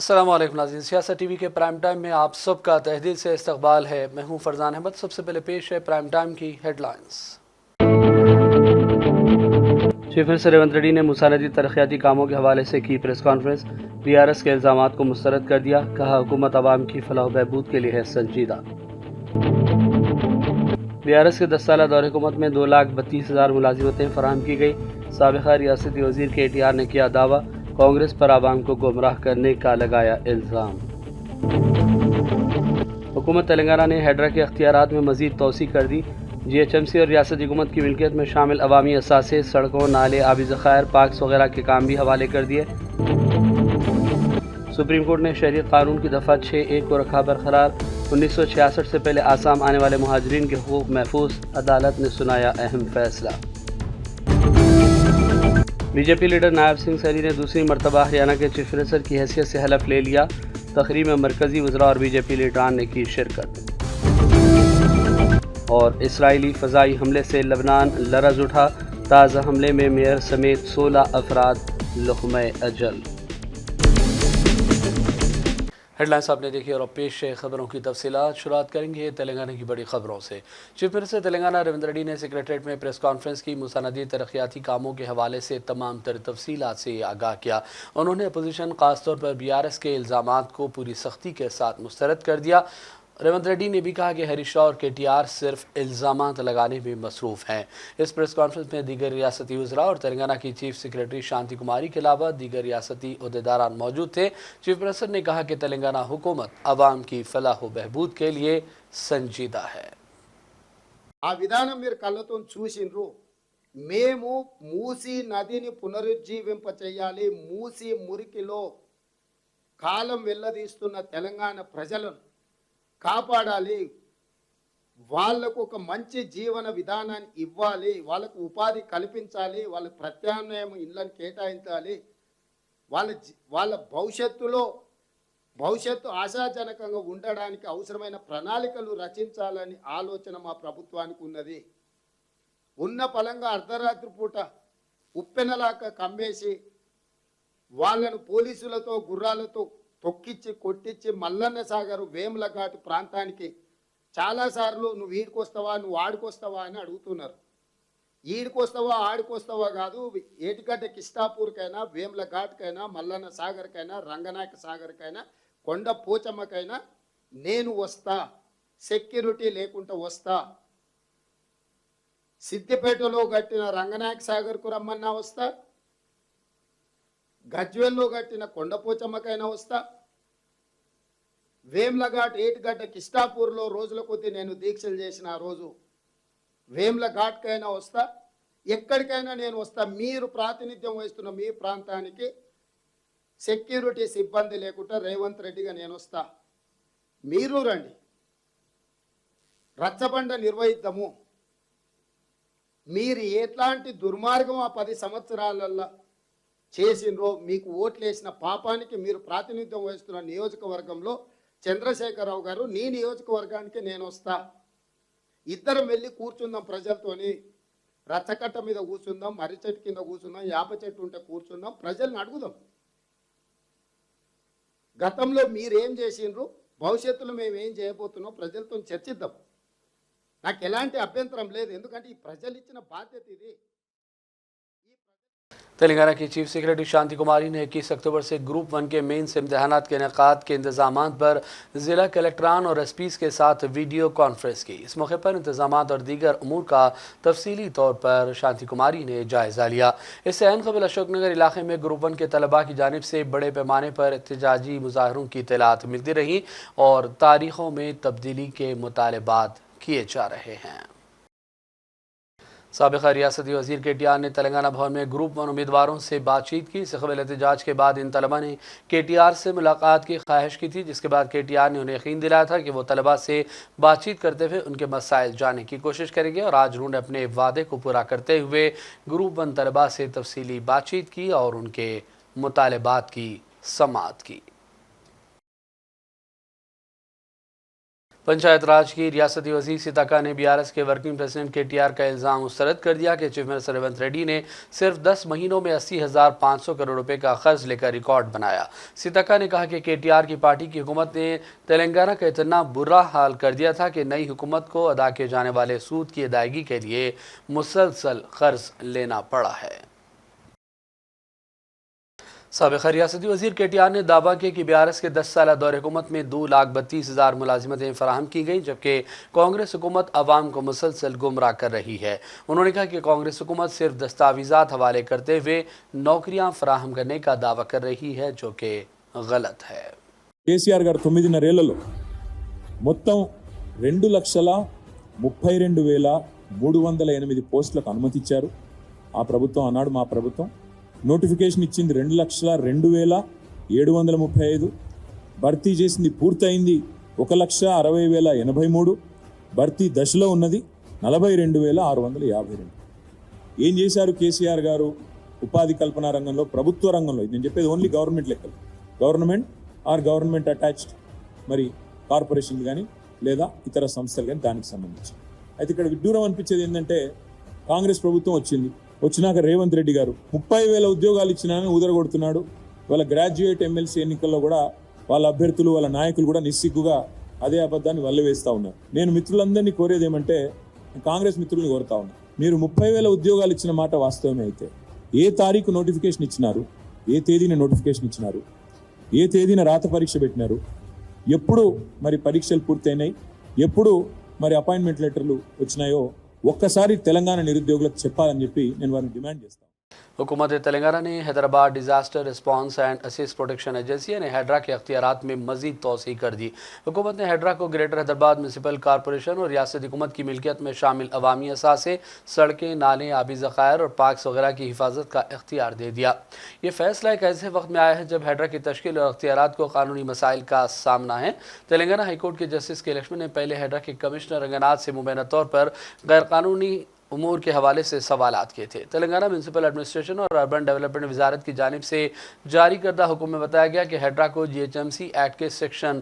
अस्सलाम वालेकुम नाज़रीन, सियासत टीवी के प्राइम टाइम में आप सबका तहदील से इस्तकबाल है। मैं हूं फरजान अहमद। सबसे पहले पेश है प्राइम टाइम की headlines. Chief minister Revanth Reddy ने मूसा नदी तरक्याती कामों के हवाले से की प्रेस कॉन्फ्रेंस। बीआरएस के इल्ज़ामात को मुस्तरद कर दिया। कहा हुकूमत अवाम की फलाह बहबूद के लिए है संजीदा। बीआरएस के 10 साला दौरे हुकूमत में 2,32,000 मुलाजिमतें फराहम की गई। साबिक़ा रियासती वज़ीर KTR ने किया दावा। कांग्रेस पर आवाम को गुमराह करने का लगाया इल्ज़ाम। हुकूमत तेलंगाना ने हैड्रा के अख्तियारात में मज़ीद तोसी कर दी। GHMC और रियासती हुकूमत की मिल्कियत में शामिल अवामी असासे, सड़कों, नाले, आबी ज़खायर, पार्क्स वगैरह के काम भी हवाले कर दिए। सुप्रीम कोर्ट ने शहरियत कानून की दफ़ा 6(1) को रखा बरकरार। 1966 से पहले आसाम आने वाले मुहाजिरीन के हुकूक महफूज। अदालत ने सुनाया अहम फैसला। बीजेपी लीडर नायब सिंह सैनी ने दूसरी मरतबा हरियाणा के चीफ मिनिस्टर की हैसियत से हलफ ले लिया। तकरीब में मरकजी वज़रा और बीजेपी लीडरान ने की शिरकत। और इसराइली फ़ज़ाई हमले से लबनान लरज़ उठा। ताज़ा हमले में मेयर समेत 16 अफराद लुक़्मे अजल। हेडलाइंस आपने देखी और अब पेश है खबरों की तफसीलात। शुरुआत करेंगे तेलंगाना की बड़ी खबरों से। चीफ मिनिस्टर तेलंगाना रेवंत रेड्डी ने सेक्रेटरीट में प्रेस कॉन्फ्रेंस की। मूसा नदी तरक्याती कामों के हवाले से तमाम तर तफसीलात से आगाह किया। उन्होंने अपोजिशन खासतौर पर BRS के इल्ज़ामात को पूरी सख्ती के साथ मुस्तरद कर दिया। रेवंत रेड्डी ने भी कहा कि हरीश राव और KTR सिर्फ इल्ज़ामात लगाने में मसरूफ़ हैं। इस प्रेस कॉन्फ्रेंस में दीगर रियासती वज़रा और तेलंगाना की चीफ सेक्रेटरी शांति कुमारी के अलावा दीगर रियासती ओहदेदारान मौजूद थे। चीफ मिनिस्टर ने कहा कि तेलंगाना हुकूमत अवाम की फलाह बहबूद के लिए संजीदा है। ఆ విధానం మీరు కళ్ళతో చూసిండ్రు. మేము మూసి నదిని పునరుజ్జీవింప చేయాలి. మూసి మురికిలో కాలం వెళ్ళదీస్తున్న తెలంగాణ ప్రజలను కాపాడాలి. వాళ్లకు ఒక మంచి జీవన విధానాన్ని ఇవ్వాలి. వాళ్ళకు ఉపాధి కల్పించాలి. వాళ్ళకు ప్రత్యామ్నాయం ఇళ్లను కేటాయించాలి. వాళ్ళ భవిష్యత్తు ఆశాజనకంగా ఉండడానికి అవసరమైన ప్రణాళికలు రచించాలని ఆలోచన మా ప్రభుత్వానికి ఉన్నది. ఉన్న పలంగా అర్ధరాత్రి పూట ఉప్పెనలాక కమ్మేసి వాళ్ళను పోలీసులతో గుర్రాలతో తొక్కిచ్చి కొట్టించి మల్లన్న సాగర్ వేముల ఘాట్ ప్రాంతానికి చాలాసార్లు నువ్వు ఈడికొస్తావా, నువ్వు ఆడికొస్తావా అని అడుగుతున్నారు. ఈడికొస్తావా ఆడికొస్తావా కాదు, ఏటిగడ్డ కిష్టాపూర్కైనా, వేముల ఘాట్కైనా, మల్లన్న సాగర్కైనా, రంగనాయక సాగర్కైనా, కొండ పోచమ్మకైనా నేను వస్తా. సెక్యూరిటీ లేకుండా వస్తా. సిద్దిపేటలో కట్టిన రంగనాయక సాగర్కు రమ్మన్నా వస్తా. గజ్వేల్లో కట్టిన కొండపోచమ్మకైనా వస్తా. వేముల ఘాట్ ఏటిగడ్డ కిష్టాపూర్లో రోజుల కొద్దీ నేను దీక్షలు చేసిన ఆ రోజు వేముల ఘాట్కైనా వస్తా. ఎక్కడికైనా నేను వస్తా. మీరు ప్రాతినిధ్యం వహిస్తున్న మీ ప్రాంతానికి సెక్యూరిటీ సిబ్బంది లేకుండా రేవంత్ రెడ్డిగా నేను వస్తా. మీరు రండి, రచ్చబండ నిర్వహిద్దాము. మీరు ఎట్లాంటి దుర్మార్గం ఆ 10 సంవత్సరాలలో చేసిండ్రో, మీకు ఓట్లేసిన పాపానికి మీరు ప్రాతినిధ్యం వహిస్తున్న నియోజకవర్గంలో చంద్రశేఖరరావు గారు, నీ నియోజకవర్గానికి నేను వస్తా. ఇద్దరం వెళ్ళి కూర్చుందాం. ప్రజలతోని రచ్చకట్ట మీద కూర్చుందాం, మర్రి చెట్టు కింద కూర్చుందాం, యాప చెట్టు ఉంటే కూర్చుందాం, ప్రజల్ని అడుగుదాం. గతంలో మీరేం చేసిండ్రు, భవిష్యత్తులో మేము ఏం చేయబోతున్నాం ప్రజలతో చర్చిద్దాం. నాకు ఎలాంటి అభ్యంతరం లేదు, ఎందుకంటే ఈ ప్రజలు ఇచ్చిన బాధ్యత ఇది. तेलंगाना की चीफ सेक्रेटरी शांति कुमारी ने 21 अक्टूबर से ग्रुप 1 के मेंस इम्तहानात के इनेकाद के इंतजामात पर ज़िला कलेक्टरान और SPs के साथ वीडियो कॉन्फ्रेंस की। इस मौके पर इंतजामात और दीगर उमूर का तफसीली तौर पर शांति कुमारी ने जायज़ा लिया। इससे अहम कबल अशोकनगर इलाके में ग्रुप 1 के तलबा की जानिब से बड़े पैमाने पर एहतजाजी मुजाहरों की इत्तलात मिलती रही और तारीखों में तब्दीली के मुतालबात किए जा रहे हैं। साबिक़ा रियासती वज़ीर KTR ने तेलंगाना भवन में ग्रुप 1 उम्मीदवारों से बातचीत की। इससे कबल एहतजाज के बाद इन तलबा ने KTR से मुलाकात की ख्वाहिश की थी, जिसके बाद KTR ने उन्हें यकीन दिलाया था कि वो तलबा से बातचीत करते हुए उनके मसाइल जानने की कोशिश करेंगे और आज उन्होंने अपने वादे को पूरा करते हुए ग्रुप 1 तलबा से तफसीली बातचीत की और उनके मुतालबात की समाअत की। पंचायत राज की रियासती वज़ीर सीताका ने बीआरएस के वर्किंग प्रेसिडेंट केटीआर का इल्ज़ाम मुस्तरद कर दिया कि चीफ मिनिस्टर रेवंत रेड्डी ने सिर्फ 10 महीनों में 80,500 करोड़ रुपए का कर्ज लेकर रिकॉर्ड बनाया। सीताका ने कहा कि केटीआर की पार्टी की हुकूमत ने तेलंगाना का इतना बुरा हाल कर दिया था कि नई हुकूमत को अदा किए जाने वाले सूद की अदायगी के लिए मुसलसल कर्ज लेना पड़ा है। साबिक़ रियासती वज़ीर केटीआर ने दावा किया कि बीआरएस के 10 साल दौर हुकूमत में 2,32,000 मुलाजिमतें फराहम की गईं, जबकि कांग्रेस हुकूमत अवाम को मुसलसल गुमराह कर रही है। उन्होंने कहा कि कांग्रेस हुकूमत सिर्फ दस्तावेज़ात हवाले करते हुए नौकरियां फराहम करने का दावा कर रही है, जो कि गलत है। కేసీఆర్ గారు 9.5 ఏళ్లలో మొత్తం 2,32,308 పోస్టులకు అనుమతి ఇచ్చారు. ఆ ప్రభుత్వం అన్నాడు మా ప్రభుత్వం నోటిఫికేషన్ ఇచ్చింది 2,02,735, భర్తీ చేసింది పూర్తయింది 1,60,083, భర్తీ దశలో ఉన్నది 42,652. ఏం చేశారు కేసీఆర్ గారు ఉపాధి కల్పన రంగంలో, ప్రభుత్వ రంగంలో? ఇది నేను చెప్పేది ఓన్లీ గవర్నమెంట్ లెక్కలు, గవర్నమెంట్ ఆర్ గవర్నమెంట్ అటాచ్డ్ మరి కార్పొరేషన్లు కానీ లేదా ఇతర సంస్థలు కానీ దానికి సంబంధించి. అయితే ఇక్కడ విడ్డూరం అనిపించేది ఏంటంటే కాంగ్రెస్ ప్రభుత్వం వచ్చినాక రేవంత్ రెడ్డి గారు 30,000 ఉద్యోగాలు ఇచ్చినానని ఊదరగొడుతున్నాడు. వాళ్ళ గ్రాడ్యుయేట్ ఎమ్మెల్సీ ఎన్నికల్లో కూడా వాళ్ళ అభ్యర్థులు వాళ్ళ నాయకులు కూడా నిస్సిగ్గుగా అదే అబద్ధాన్ని వల్లవేస్తూ ఉన్నారు. నేను మిత్రులందరినీ కోరేది ఏమంటే, కాంగ్రెస్ మిత్రుల్ని కోరుతా ఉన్నా, మీరు 30,000 ఉద్యోగాలు ఇచ్చిన మాట వాస్తవమే అయితే ఏ తారీఖు నోటిఫికేషన్ ఇచ్చినారు, ఏ తేదీన నోటిఫికేషన్ ఇచ్చినారు, ఏ తేదీన రాత పరీక్ష పెట్టినారు, ఎప్పుడు మరి పరీక్షలు పూర్తయినాయి, ఎప్పుడు మరి అపాయింట్మెంట్ లెటర్లు వచ్చినాయో ఒక్కసారి తెలంగాణ నిరుద్యోగులకు చెప్పాలని చెప్పి నేను వారిని డిమాండ్ చేస్తాను. हुकूमत तेलंगाना ने Hyderabad disaster response and assist protection agency ने हैड्रा के अख्तियारात में मजीद तोसी कर दी। हुकूमत ने हैड्रा को ग्रेटर हैदराबाद म्यूनसिपल कॉरपोरेशन और रियासती हुकूमत की मिल्कियत में शामिल अवामी असासे, सड़कें, नाले, आबी ज़खायर और पार्क्स वगैरह की हिफाजत का इख्तियार दे दिया। ये फैसला एक ऐसे वक्त में आया है जब हैड्रा की तश्कील और अख्तियारात को कानूनी मसाइल का सामना है। तेलंगाना हाईकोर्ट के जस्टिस के लक्ष्मण ने पहले हैड्रा के कमिश्नर रंगनाथ से मुबैना तौर पर गैर कानूनी उमूर के हवाले से सवालात किए थे। तेलंगाना म्यूनसिपल एडमिनिस्ट्रेशन और अर्बन डेवलपमेंट वजारत की जानिब से जारी करदा हुक्म में बताया गया कि हैड्रा को GHMC एक्ट के सेक्शन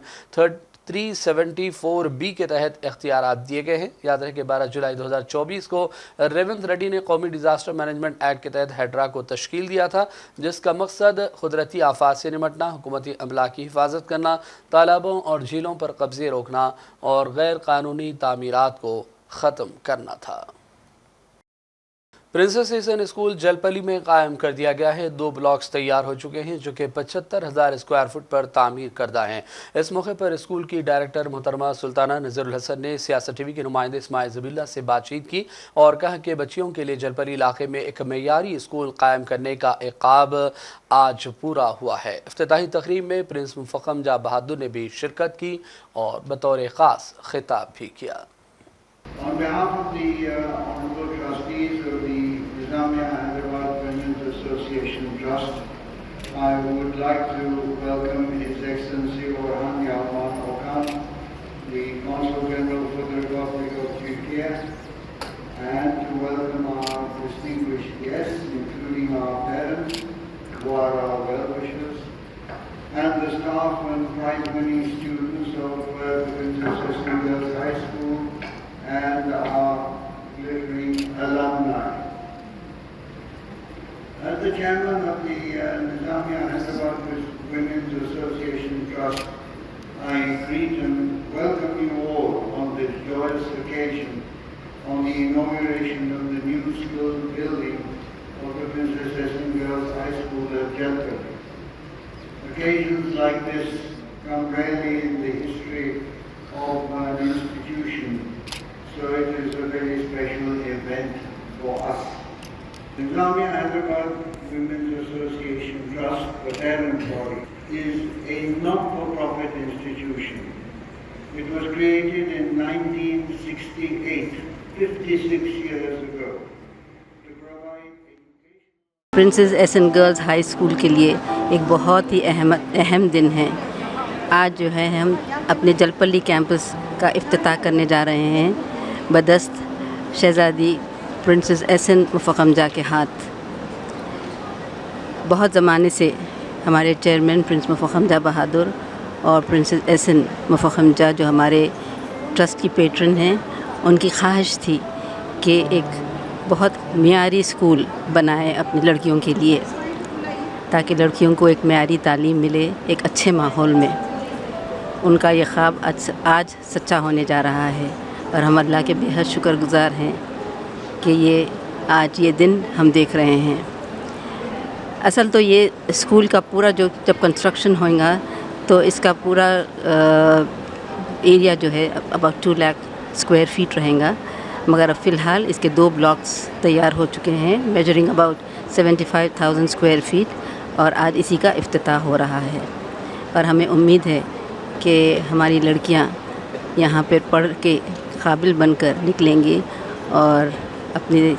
374B के तहत इख्तियारात दिए गए हैं। याद रहे कि 12 जुलाई 2024 को रेवंत रेड्डी ने कौमी डिजास्टर मैनेजमेंट एक्ट के तहत हैड्रा को तश्कील दिया था, जिसका मकसद कुदरती आफात से निमटना, हुकूमती अमला की हिफाजत करना, तालाबों और झीलों पर कब्जे रोकना और गैर कानूनी तामीरात को ख़त्म करना था। प्रिंसेस एसन स्कूल जलपली में कायम कर दिया गया है। 2 ब्लॉक्स तैयार हो चुके हैं जो कि 75,000 स्क्वायर फुट पर तामीर करदा हैं। इस मौके पर स्कूल की डायरेक्टर मोहतरमा सुल्ताना नज़रुल हसन ने सियासत टीवी के नुमाइंदे इस्माइल ज़बील्ला से बातचीत की और कहा कि बच्चियों के लिए जलपली इलाके में एक मेयारी स्कूल कायम करने का इक़ाब आज पूरा हुआ है। इफ्तिताही तकरीब में प्रिंस मुफख्खम जा बहादुर ने भी शिरकत की और बतौर ख़ास खिताब भी किया। On behalf of the Honorable Trustees of the Nizamiya Hyderabad Women's Association Trust, I would like to welcome His Excellency Orhan Yalman Okan, the Consul General for the Republic of Turkey, and to welcome our distinguished guests, including our parents, who are our well-wishers, and the staff and prize-winning students of Princess Esan Girls High School, and our glittering alumni. As the chairman of the Nizamiya Hyderabad Women's Association Trust, I greet and welcome you all on this joyous occasion on the inauguration of the new school building of the Princess Esan Girls High School at Jalpali. Occasions like this come rarely in the history of an institution, so it is a very special event for us. The Nizamiya Hyderabad Women's Association Trust, the parent body, is a not-for-profit institution. It was created in 1968, 56 years ago, to provide education. Princess essence girls high school के लिए एक बहुत ही अहम दिन है। आज जो है हम अपने जलपली कैंपस का इफ्तिताह करने जा रहे हैं बदस्त शहज़ादी प्रिंसेस एसन मुफख्खम जा के हाथ। बहुत ज़माने से हमारे चेयरमैन प्रिंस मुफख्खम जा बहादुर और प्रिंसेस एसन मुफख्खम जा जो हमारे ट्रस्ट की पेट्रन हैं, उनकी ख्वाहिश थी कि एक बहुत मियारी स्कूल बनाए अपनी लड़कियों के लिए, ताकि लड़कियों को एक मियारी तालीम मिले एक अच्छे माहौल में। उनका ये ख्वाब आज सच्चा होने जा रहा है और हम अल्लाह के बेहद शुक्रगुज़ार हैं कि आज ये दिन हम देख रहे हैं। असल तो ये स्कूल का पूरा जब कंस्ट्रक्शन होगा तो इसका पूरा एरिया जो है अबाउट 2 लाख स्क्वायर फीट रहेगा, मगर अब फ़िलहाल इसके 2 ब्लॉक्स तैयार हो चुके हैं मेजरिंग अबाउट 75,000 स्क्वायर फीट, और आज इसी का इफ्तिताह हो रहा है। और हमें उम्मीद है कि हमारी लड़कियां यहाँ पर पढ़ के काबिल बनकर निकलेंगी और अपने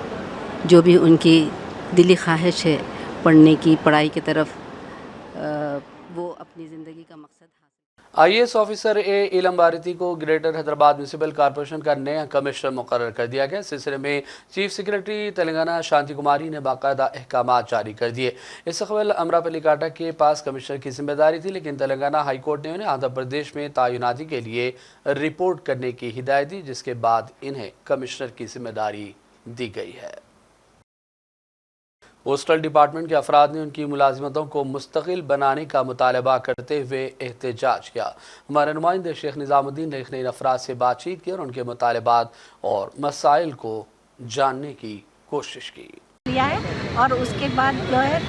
जो भी उनकी दिली ख्वाहिश है पढ़ने की, पढ़ाई की तरफ, वो अपनी ज़िंदगी का मकसद हासिल। IAS ऑफिसर इलम बारिती को ग्रेटर हैदराबाद म्यूनसिपल कॉरपोरेशन का नया कमिश्नर मुकर्रर कर दिया गया। इस सिलसिले में चीफ सेक्रेटरी तेलंगाना शांति कुमारी ने बाकायदा अहकामात जारी कर दिए। इससे कबल अमरापल्ली काटा के पास कमिश्नर की जिम्मेदारी थी, लेकिन तेलंगाना हाई कोर्ट ने उन्हें आंध्र प्रदेश में तैनाती के लिए रिपोर्ट करने की हिदायत दी, जिसके बाद इन्हें कमिश्नर की जिम्मेदारी दी गई है। पोस्टल डिपार्टमेंट के अफराद ने उनकी मुलाजिमतों को मुस्तकिल बनाने का मुतालबा करते हुए एहतजाज किया। हमारे नुमाइंदे शेख निज़ामुद्दीन ने इन अफराद से बातचीत की और उनके मुतालबात और मसाइल को जानने की कोशिश की लिया है। और उसके बाद जो है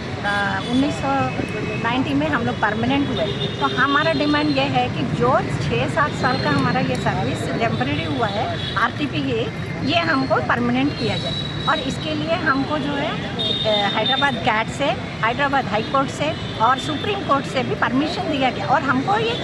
1990 में हम लोग परमानेंट हुए, तो हमारा डिमांड ये है कि जो 6-7 साल का हमारा ये सर्विस टेम्परेरी हुआ है RTP ये हमको परमानेंट किया जाए। और इसके लिए हमको जो है हैदराबाद कैट से, हैदराबाद हाई कोर्ट से और सुप्रीम कोर्ट से भी परमिशन दिया गया और हमको ये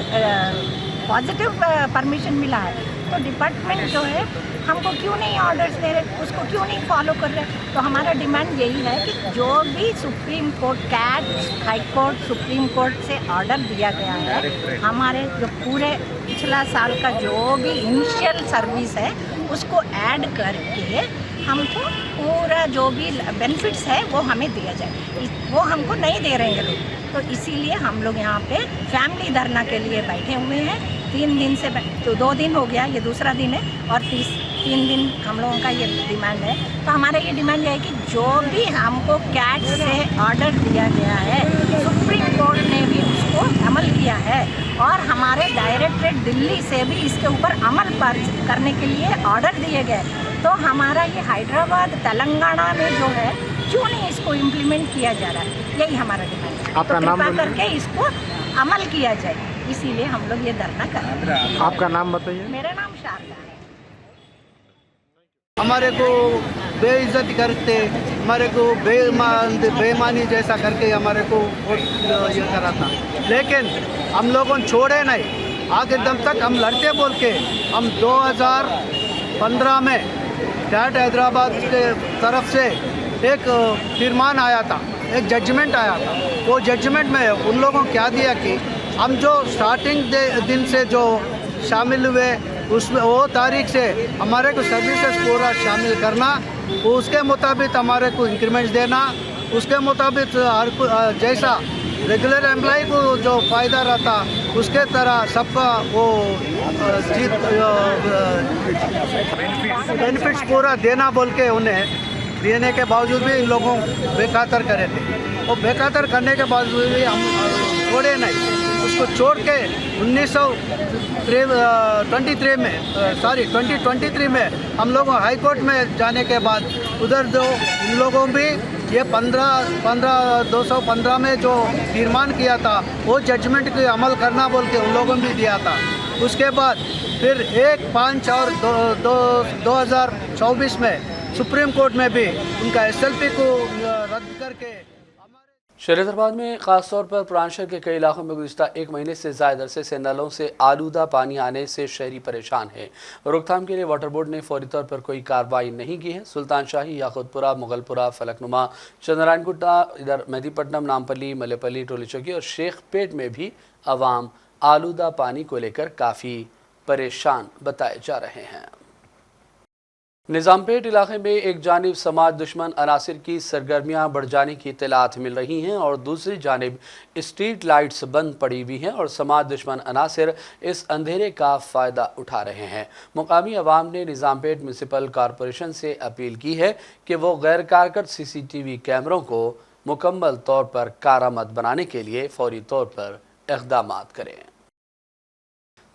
पॉजिटिव परमिशन मिला है। तो डिपार्टमेंट जो है हमको क्यों नहीं ऑर्डर्स दे रहे, उसको क्यों नहीं फॉलो कर रहे। तो हमारा डिमांड यही है कि जो भी supreme court, CAT, high court, supreme court से ऑर्डर दिया गया है, हमारे जो पूरे पिछला साल का जो भी इनिशियल सर्विस है उसको ऐड करके हमको पूरा जो भी बेनिफिट्स है वो हमें दिया जाए। वो हमको नहीं दे रहे हैं लोग, तो इसीलिए हम लोग यहाँ पे फैमिली धरना के लिए बैठे हुए हैं। 3 दिन से, तो 2 दिन हो गया, ये दूसरा दिन है और 3 दिन हम लोगों का ये डिमांड है। तो हमारा ये डिमांड ये है कि जो भी हमको कैट से ऑर्डर दिया गया है, सुप्रीम कोर्ट ने भी उसको अमल किया है और हमारे डायरेक्टरेट दिल्ली से भी इसके ऊपर अमल करने के लिए ऑर्डर दिए गए। तो हमारा ये हैदराबाद तेलंगाना में जो है क्यों नहीं इसको इम्प्लीमेंट किया जा रहा है, यही हमारा डिमांड है। तो कृपा करके इसको अमल किया जाए, इसीलिए हम लोग ये धरना कर रहे हैं। आपका नाम बताइए। मेरा नाम शारदा है। हमारे को बेइज्जती करते, हमारे को बेईमानी जैसा करके हमारे को वोट ये करा था, लेकिन हम लोगों ने छोड़े नहीं, आगे दम तक हम लड़ते बोल के हम 2015 में कैट हैदराबाद के तरफ से एक फरमान आया था, एक जजमेंट आया था। वो जजमेंट में उन लोगों को क्या दिया कि हम जो स्टार्टिंग दिन से जो शामिल हुए उसमें वो तारीख से हमारे को सर्विसेज पूरा शामिल करना, उसके मुताबिक हमारे को इंक्रीमेंट्स देना, उसके मुताबिक हर जैसा रेगुलर एम्प्लॉय को जो फ़ायदा रहता उसके तरह सबका वो बेनिफिट्स पूरा देना बोल के उन्हें देने के बावजूद भी इन लोगों बेखातर करे थे। और बेखातर करने के बावजूद भी हम छोड़े नहीं, उसको छोड़ के 2023 में हम लोग हाई कोर्ट में जाने के बाद उधर जो इन लोगों भी ये 215 में जो फरमान किया था वो जजमेंट के अमल करना बोल के उन लोगों ने भी दिया था। उसके बाद फिर 1/5 और 2024 में सुप्रीम कोर्ट में भी उनका SLP को रद्द करके। शहर हैदराबाद में खासतौर पर पुराने शहर के कई इलाकों में गुज़िश्ता 1 महीने से ज़्यादा अरसे से नलों से आलूदा पानी आने से शहरी परेशान है। रोकथाम के लिए वाटर बोर्ड ने फौरी तौर पर कोई कार्रवाई नहीं की है। सुल्तान शाही, याकूतपुरा, मुगलपुरा, फलकनुमा, चंद्रायनगुट्टा, इधर मेहदीपट्टनम, नामपल्ली, मलेपल्ली, टोली चौकी और शेख पेट में भी आवाम आलूदा पानी को लेकर काफ़ी परेशान बताए जा रहे हैं। निज़ामपेट इलाके में एक जानिब समाज दुश्मन अनासिर की सरगर्मियां बढ़ जाने की इत्तलात मिल रही हैं और दूसरी जानिब स्ट्रीट लाइट्स बंद पड़ी हुई हैं और समाज दुश्मन अनासिर इस अंधेरे का फ़ायदा उठा रहे हैं। मुकामी अवाम ने निज़ामपेट म्यूनसिपल कॉरपोरेशन से अपील की है कि वो गैर कारगर CCTV कैमरों को मुकम्मल तौर पर कारामद बनाने के लिए फौरी तौर पर इक़दामात करें।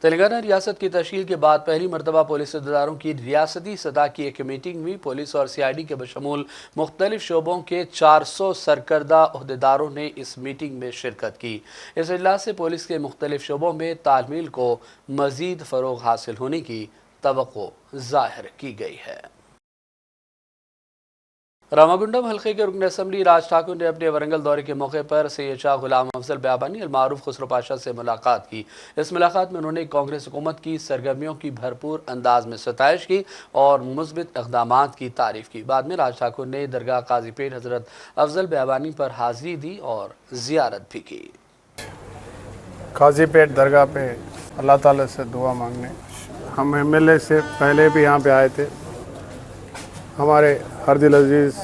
तेलंगाना रियासत की तश्कील के बाद पहली मरतबा पुलिस अहदेदारों की रियासती सतह की एक मीटिंग हुई। पुलिस और CID के बशमूल मुख्तलिफ शोबों के 400 सरकर्दा अहदेदारों ने इस मीटिंग में शिरकत की। इस इजलास से पुलिस के मुख्तलिफ शोबों में तालमील को मज़ीद फ़रोग़ हासिल होने की तवक्को ज़ाहिर की गई है। रामागुंडम हल्के के रुकन असम्बली राज ठाकुर ने अपने वरंगल दौरे के मौके पर सैयद शाह गुलाम अफजल बयाबानी अलमारूफ खुसरो पाशा से मुलाकात की। इस मुलाकात में उन्होंने कांग्रेस हुकूमत की सरगर्मियों की भरपूर अंदाज में सताइश की और मुस्बित इक़दामात की तारीफ की। बाद में राज ठाकुर ने दरगाह काजीपेट हज़रत अफजल बयाबानी पर हाजिरी दी और ज़ियारत भी की। काजीपेट दरगाह पे अल्लाह ताला से दुआ मांगने हम MLA से पहले भी यहाँ पे आए थे। हमारे हरदिल अजीज़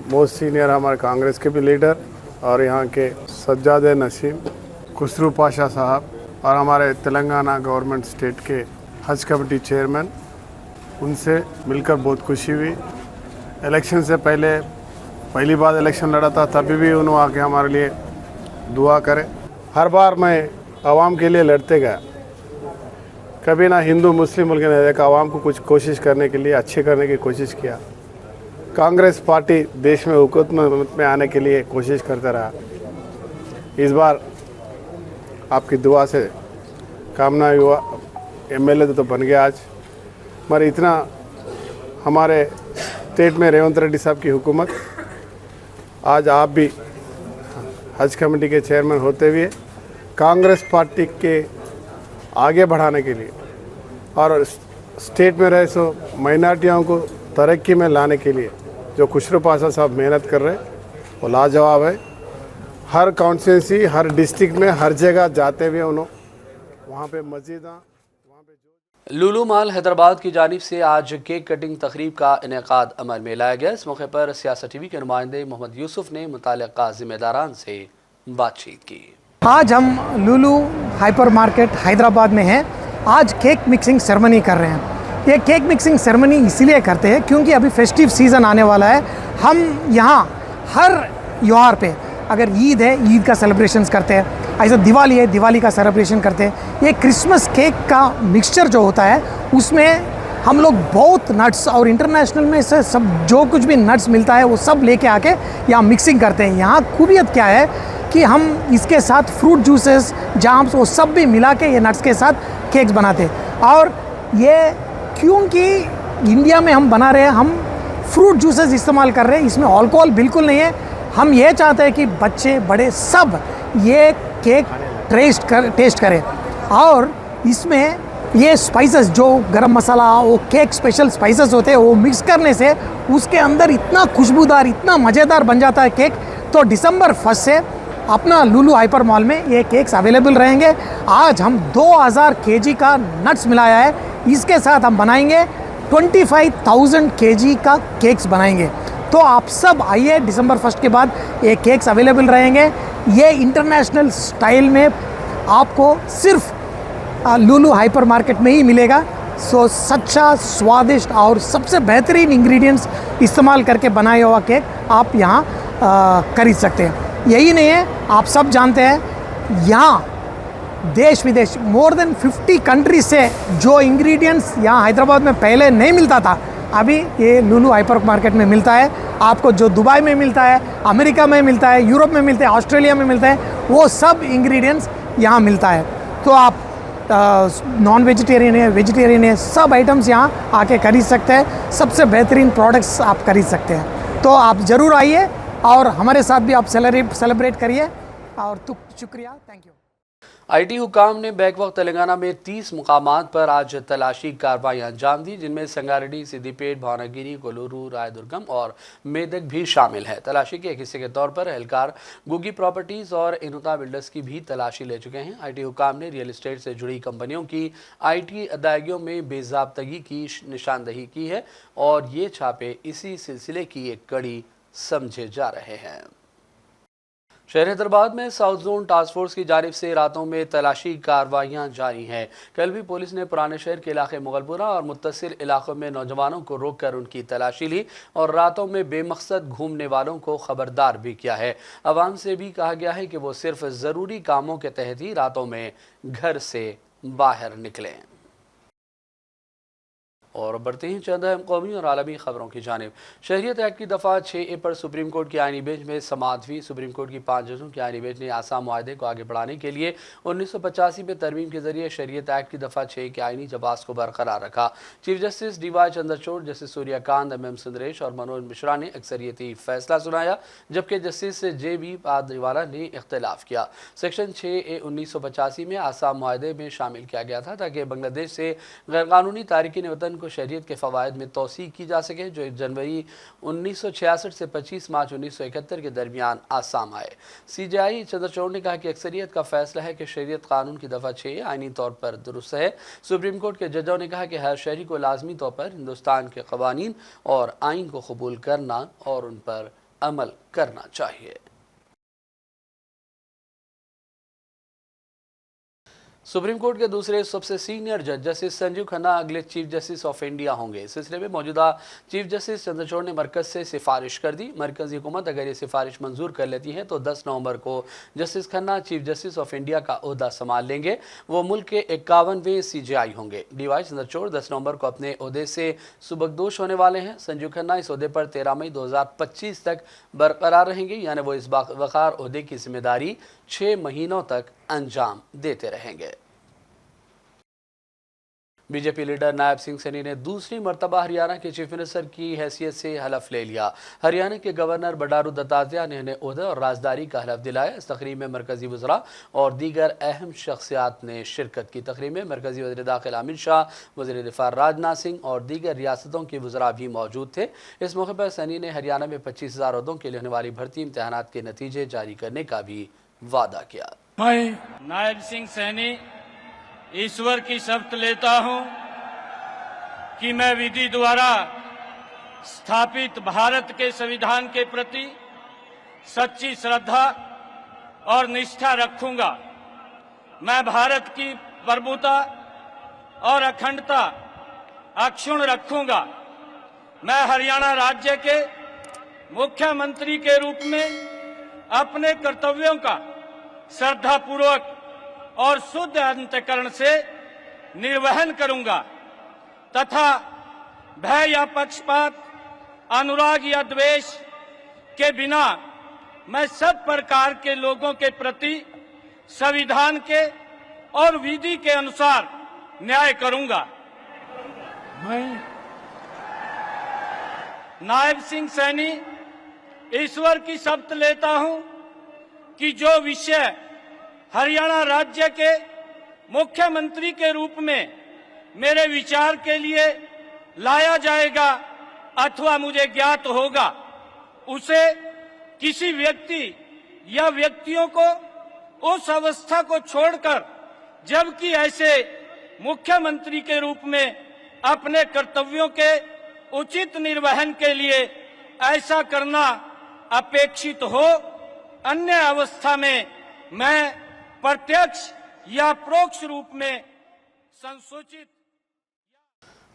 मोस्ट सीनियर हमारे कांग्रेस के भी लीडर और यहाँ के सज्जाद नसीम खुसरू पाशा साहब और हमारे तेलंगाना गवर्नमेंट स्टेट के हज कमेटी चेयरमैन, उनसे मिलकर बहुत खुशी हुई। इलेक्शन से पहली बार इलेक्शन लड़ा था, तभी भी उन्होंने आके हमारे लिए दुआ करे। हर बार मैं आवाम के लिए लड़ते गया, कभी ना हिंदू मुस्लिम मुल्क ने देखा। आवाम को कुछ कोशिश करने के लिए अच्छे करने की कोशिश किया। कांग्रेस पार्टी देश में हुकूमत में आने के लिए कोशिश करता रहा। इस बार आपकी दुआ से कामना हुआ, MLA तो बन गया आज। मगर इतना हमारे स्टेट में रेवंत रेड्डी साहब की हुकूमत, आज आप भी हज कमेटी के चेयरमैन होते हुए कांग्रेस पार्टी के आगे बढ़ाने के लिए और स्टेट में रहे सो माइनॉरिटियों को तरक्की में लाने के लिए जो खुसरो पाशा साहब मेहनत कर रहे हैं वो लाजवाब है। हर कॉन्स्टिट्यूंसी, हर डिस्ट्रिक्ट में, हर जगह जाते हुए उन्होंने वहाँ पे मस्जिद लुलु मॉल हैदराबाद की जानिब से आज केक कटिंग तकरीब का इनेकाद अमल में लाया गया। इस मौके पर सियासत TV के नुमाइंदे मोहम्मद यूसुफ ने मुतालिका जिम्मेदारान से बातचीत की। आज हम लुलु हाइपर मार्केट हैदराबाद में हैं। आज केक मिक्सिंग सेरेमनी कर रहे हैं। ये केक मिक्सिंग सेरेमनी इसीलिए करते हैं क्योंकि अभी फेस्टिव सीज़न आने वाला है। हम यहाँ हर त्यौहार पे, अगर ईद है ईद का सेलिब्रेशंस करते हैं, ऐसा दिवाली है दिवाली का सेलिब्रेशन करते हैं। ये क्रिसमस केक का मिक्सचर जो होता है उसमें हम लोग बहुत नट्स और इंटरनेशनल में से सब जो कुछ भी नट्स मिलता है वो सब लेके आके यहाँ मिक्सिंग करते हैं। यहाँ खूबियत क्या है कि हम इसके साथ फ्रूट जूसेस, जाम्स, वो सब भी मिला के ये नट्स के साथ केक्स बनाते हैं। और ये क्योंकि इंडिया में हम बना रहे हैं, हम फ्रूट जूसेस इस्तेमाल कर रहे हैं, इसमें अल्कोहल बिल्कुल नहीं है। हम ये चाहते हैं कि बच्चे बड़े सब ये केक टेस्ट करें। और इसमें ये स्पाइसेस जो गरम मसाला, वो केक स्पेशल स्पाइसेस होते हैं, वो मिक्स करने से उसके अंदर इतना खुशबूदार, इतना मज़ेदार बन जाता है केक। तो दिसंबर 1 से अपना लुलु हाइपर मॉल में ये केक्स अवेलेबल रहेंगे। आज हम 2000 kg का नट्स मिलाया है, इसके साथ हम बनाएंगे 25,000 kg का केक्स बनाएंगे। तो आप सब आइए, दिसंबर 1 के बाद ये केक्स अवेलेबल रहेंगे। ये इंटरनेशनल स्टाइल में आपको सिर्फ लुलु हाइपर मार्केट में ही मिलेगा। सो सच्चा, स्वादिष्ट और सबसे बेहतरीन इंग्रेडिएंट्स इस्तेमाल करके बनाया हुआ केक आप यहाँ खरीद सकते हैं। यही नहीं है, आप सब जानते हैं यहाँ देश विदेश मोर देन 50 कंट्रीज से जो इंग्रेडिएंट्स यहाँ हैदराबाद में पहले नहीं मिलता था, अभी ये लुलु हाइपर मार्केट में मिलता है। आपको जो दुबई में मिलता है, अमेरिका में मिलता है, यूरोप में मिलता है, ऑस्ट्रेलिया में मिलता है, वो सब इंग्रेडिएंट्स यहाँ मिलता है। तो आप नॉन वेजिटेरियन है, वेजिटेरियन है, सब आइटम्स यहाँ आके खरीद सकते हैं। सबसे बेहतरीन प्रोडक्ट्स आप खरीद सकते हैं। तो आप ज़रूर आइए और हमारे साथ भी आप सेलिब्रेट करिए। और तो शुक्रिया, थैंक यू। IT हुकाम ने बैकवक्त तेलंगाना में 30 मुकामात पर आज तलाशी कार्रवाई अंजाम दी, जिनमें संगारेड्डी, सिद्दीपेट, भावनगिरी, कोलूरू, रायदुर्गम और मेदक भी शामिल है। तलाशी के एक हिस्से के तौर पर एहलकार गुगी प्रॉपर्टीज और इनुता बिल्डर्स की भी तलाशी ले चुके हैं। IT हुकाम ने रियल एस्टेट से जुड़ी कंपनियों की IT अदायगियों में बेज़ाब्तगी की निशानदही की है और ये छापे इसी सिलसिले की एक कड़ी समझे जा रहे हैं। शहर हैदराबाद में साउथ जोन टास्क फोर्स की जानिब से रातों में तलाशी कार्रवाइयां जारी हैं। कल भी पुलिस ने पुराने शहर के इलाके मुगलपुरा और मुत्तसिल इलाकों में नौजवानों को रोककर उनकी तलाशी ली और रातों में बेमकसद घूमने वालों को खबरदार भी किया है। अवाम से भी कहा गया है कि वो सिर्फ ज़रूरी कामों के तहत ही रातों में घर से बाहर निकलें। और बढ़ते ही चंद अहम कौमी और आलमी खबरों की जानिब। शहरियत एक्ट की दफ़ा 6A पर सुप्रीम कोर्ट की आईनी बेंच में समाअत हुई। सुप्रीम कोर्ट की 5 जजों की आईनी बेंच ने आसाम मुआहदे को आगे बढ़ाने के लिए 1985 में तरमीम के जरिए शहरियत एक्ट की दफ़ा 6 के आईनी जवाज़ को बरकरार रखा। Chief justice DY Chandrachud, justice Suryakant, MM Sundaresh और मनोज मिश्रा ने अक्सरियती फैसला सुनाया, जबकि जस्टिस JB पादरीवाला ने इख्तिलाफ किया। सेक्शन 6A 1985 में आसाम मुआहदे में शामिल किया गया था ताकि बांग्लादेश से गैरकानूनी तारिकीन वतन को शहरियत के फ़वाइद में तोसी की जा सके, जो 1 जनवरी 1966 से 25 मार्च 1971 के दरमियान आसाम आए। CJI चंद्रचूड़ ने कहा कि अक्सरियत का फैसला है कि शहरियत कानून की दफ़ा 6 आईनी तौर पर दुरुस्त है। सुप्रीम कोर्ट के जजों ने कहा कि हर शहरी को लाजमी तौर पर हिंदुस्तान के कवानीन और आइन को कबूल करना और उन पर अमल करना चाहिए। सुप्रीम कोर्ट के दूसरे सबसे सीनियर जज जस्टिस संजीव खन्ना अगले चीफ जस्टिस ऑफ इंडिया होंगे। इस सिलसिले में मौजूदा चीफ जस्टिस चंद्रचूड़ ने मरकज से सिफारिश कर दी। मरकजी हुकूमत अगर ये सिफारिश मंजूर कर लेती है तो 10 नवंबर को justice Khanna chief justice of India का ओहदा संभाल लेंगे। वो मुल्क के 51वें CJI होंगे। DY चंद्रचूड़ 10 नवंबर को अपने ओहदे से सुबकदोश होने वाले हैं। संजीव खन्ना इस ओहदे पर 13 मई 2025 तक बरकरार रहेंगे, यानी वो इस वक़ार ओहदे की जिम्मेदारी 6 महीनों तक अंजाम देते रहेंगे। बीजेपी लीडर नायब सिंह सैनी ने दूसरी मरतबा हरियाणा के चीफ मिनिस्टर की हैसियत से हलफ ले लिया। हरियाणा के गवर्नर बंडारू दत्तात्रेय ने उन्हें ओहदे और राजदारी का हलफ दिलाया। इस तकरीब में मरकजी वज़रा और दीगर अहम शख्सियात ने शिरकत की। तकरीब में मरकजी वज़ीर दाखिला अमित शाह, वज़ीर दिफा राजनाथ सिंह और दीगर रियासतों के वज़रा भी मौजूद थे। इस मौके पर सैनी ने हरियाणा में 25,000 ओहदों के लिए होने वाली भर्ती इम्तहानात के नतीजे जारी करने का भी वादा किया। मैं नायब सिंह सैनी ईश्वर की शपथ लेता हूं कि मैं विधि द्वारा स्थापित भारत के संविधान के प्रति सच्ची श्रद्धा और निष्ठा रखूंगा। मैं भारत की प्रभुता और अखंडता अक्षुण्ण रखूंगा। मैं हरियाणा राज्य के मुख्यमंत्री के रूप में अपने कर्तव्यों का श्रद्धापूर्वक और शुद्ध अंतःकरण से निर्वहन करूंगा तथा भय या पक्षपात, अनुराग या द्वेष के बिना मैं सब प्रकार के लोगों के प्रति संविधान के और विधि के अनुसार न्याय करूंगा। मैं नायब सिंह सैनी ईश्वर की शपथ लेता हूं कि जो विषय हरियाणा राज्य के मुख्यमंत्री के रूप में मेरे विचार के लिए लाया जाएगा अथवा मुझे ज्ञात होगा, उसे किसी व्यक्ति या व्यक्तियों को उस अवस्था को छोड़कर, जबकि ऐसे मुख्यमंत्री के रूप में अपने कर्तव्यों के उचित निर्वहन के लिए ऐसा करना अपेक्षित हो, अन्य अवस्था में मैं प्रत्यक्ष या परोक्ष रूप में संसूचित।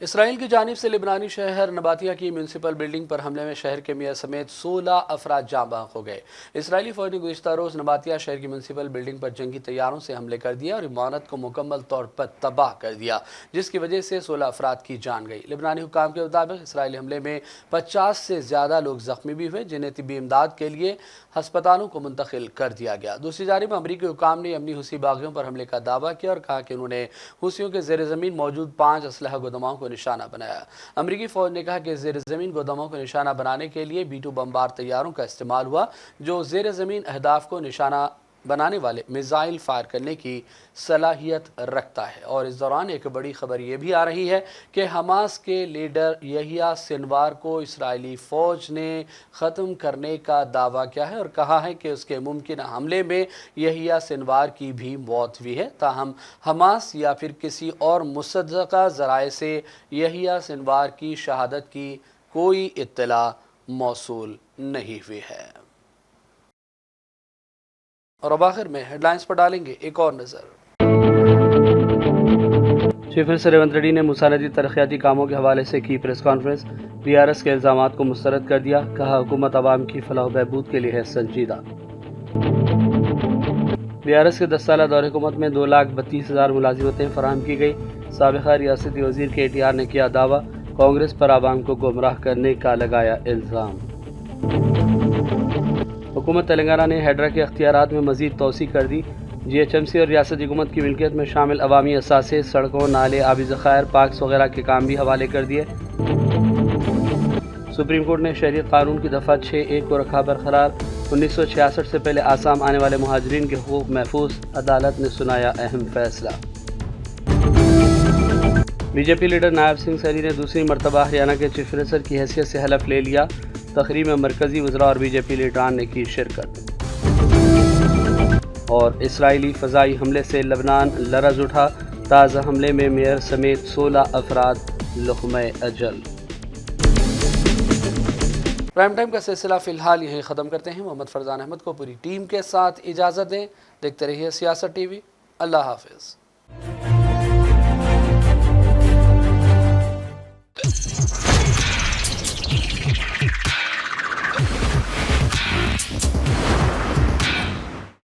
इसराइल की जानिब से लिबनानी शहर नबातिया की म्यूनसिपल बिल्डिंग पर हमले में शहर के मेयर समेत 16 अफराद जाँ बहक हो गए। इसराइली फौज ने गुज़िश्ता रोज़ नबातिया शहर की म्यूनसिपल बिल्डिंग पर जंगी तैयारों से हमले कर दिया और इमारत को मुकम्मल तौर पर तबाह कर दिया, जिसकी वजह से 16 अफराद की जान गई। लिबनानी हुकाम के मुताबिक इसराइली हमले में 50 से ज़्यादा लोग जख्मी भी हुए, जिन्हें तिब्बी इमदाद के लिए हस्पतालों को मुंतकिल कर दिया गया। दूसरी जानिब अमरीकी हुकाम ने यमनी हुसी बागियों पर हमले का दावा किया और कहा कि उन्होंने हुसियों के ज़ेर ज़मीन मौजूद 5 असलहा गोदामों को निशाना बनाया। अमरीकी फौज ने कहा कि ज़ेर ज़मीन गोदामों को निशाना बनाने के लिए B-2 बमबार तैयारों का इस्तेमाल हुआ, जो ज़ेर ज़मीन अहदाफ को निशाना बनाने वाले मिसाइल फायर करने की सलाहियत रखता है। और इस दौरान एक बड़ी खबर ये भी आ रही है कि हमास के लीडर यहिया सिनवार को इस्राएली फ़ौज ने ख़त्म करने का दावा किया है और कहा है कि उसके मुमकिन हमले में यहिया सिनवार की भी मौत हुई है। ताहम हमास या फिर किसी और मुसद्दक़ा ज़राए से यहिया सिनवार की शहादत की कोई इत्तला मौसूल नहीं हुई है। और अब आखिर में हेडलाइंस पर डालेंगे एक और नज़र। चीफ मिनिस्टर रेवंत रेड्डी ने मूसा नदी तरक्याती कामों के हवाले से की प्रेस कॉन्फ्रेंस। BRS के इल्ज़ामात को मुस्तरद कर दिया, कहा हुकूमत अवाम की फलाह बहबूद के लिए है संजीदा। BRS के 10 साला दौरे हुकूमत में 2,32,000 मुलाजिमतें फराहम की गई। साबिक़ा रियासती वज़ीर KTR ने किया दावा, कांग्रेस पर आवाम को गुमराह करने का लगाया इल्ज़ाम। हुकूमत तेलंगाना ने हैड्रा के अख्तियारात में मज़ीद तोसी कर दी। GHMC और रियासती हुकूमत की मिल्कियत में शामिल अवामी असासे, सड़कों, नाले, आबी ज़खायर, पार्क्स वगैरह के काम भी हवाले कर दिए। सुप्रीम कोर्ट ने शहरियत कानून की दफ़ा 6(1) को रखा बरकरार। 1966 से पहले आसाम आने वाले मुहाजिरीन के हुकूक महफूज, अदालत ने सुनाया अहम फैसला। BJP लीडर नायब सिंह सैनी ने दूसरी मरतबा हरियाणा के चीफ मिनिस्टर की हैसियत से हलफ ले लिया। तकरीब में मरकजी वज़रा और BJP लीडरान ने की शिरकत। और इसराइली फ़ज़ाई हमले से लबनान लरज़ उठा, ताज़ा हमले में मेयर समेत 16 अफराद लुक़्मे अजल। प्राइम टाइम का सिलसिला फ़िलहाल यहीं ख़त्म करते हैं। मोहम्मद फरजान अहमद को पूरी टीम के साथ इजाज़त दें। देखते रहिए सियासत TV। अल्लाह हाफ़िज़।